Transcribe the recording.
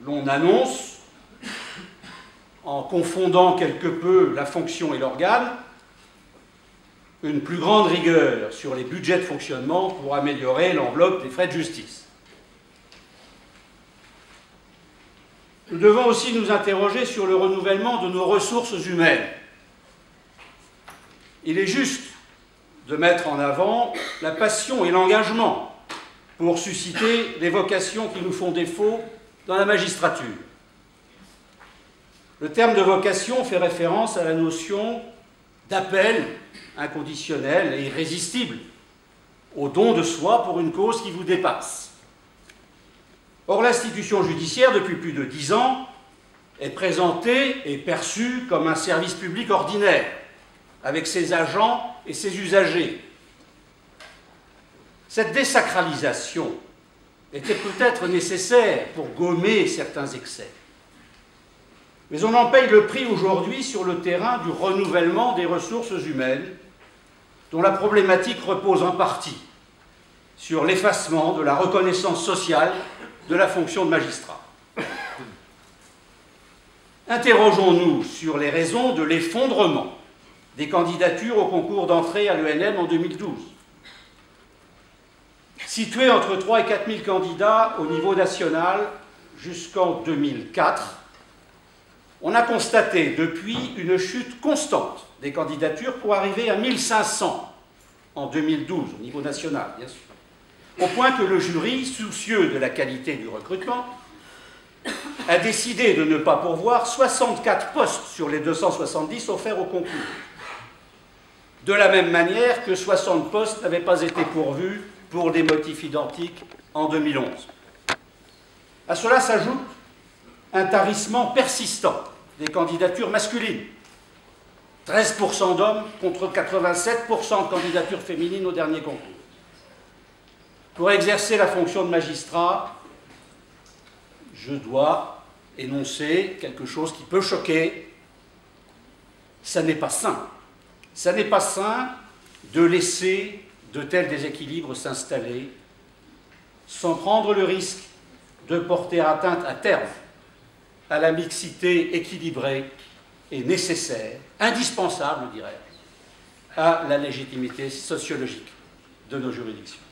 l'on annonce, en confondant quelque peu la fonction et l'organe, une plus grande rigueur sur les budgets de fonctionnement pour améliorer l'enveloppe des frais de justice. Nous devons aussi nous interroger sur le renouvellement de nos ressources humaines. Il est juste de mettre en avant la passion et l'engagement pour susciter les vocations qui nous font défaut dans la magistrature. Le terme de vocation fait référence à la notion d'appel inconditionnel et irrésistible au don de soi pour une cause qui vous dépasse. Or, l'institution judiciaire, depuis plus de 10 ans, est présentée et perçue comme un service public ordinaire, avec ses agents et ses usagers. Cette désacralisation était peut-être nécessaire pour gommer certains excès. Mais on en paye le prix aujourd'hui sur le terrain du renouvellement des ressources humaines, dont la problématique repose en partie sur l'effacement de la reconnaissance sociale de la fonction de magistrat. Interrogeons-nous sur les raisons de l'effondrement des candidatures au concours d'entrée à l'ENM en 2012. Situé entre 3 et 4 000 candidats au niveau national jusqu'en 2004, on a constaté depuis une chute constante des candidatures pour arriver à 1500 en 2012, au niveau national, bien sûr. Au point que le jury, soucieux de la qualité du recrutement, a décidé de ne pas pourvoir 64 postes sur les 270 offerts au concours. De la même manière que 60 postes n'avaient pas été pourvus pour des motifs identiques en 2011. À cela s'ajoute un tarissement persistant des candidatures masculines. 13% d'hommes contre 87% de candidatures féminines au dernier concours. Pour exercer la fonction de magistrat, je dois énoncer quelque chose qui peut choquer. Ça n'est pas sain. Ça n'est pas sain de laisser de tels déséquilibres s'installer sans prendre le risque de porter atteinte à terme à la mixité équilibrée et nécessaire, indispensable, dirais-je, à la légitimité sociologique de nos juridictions.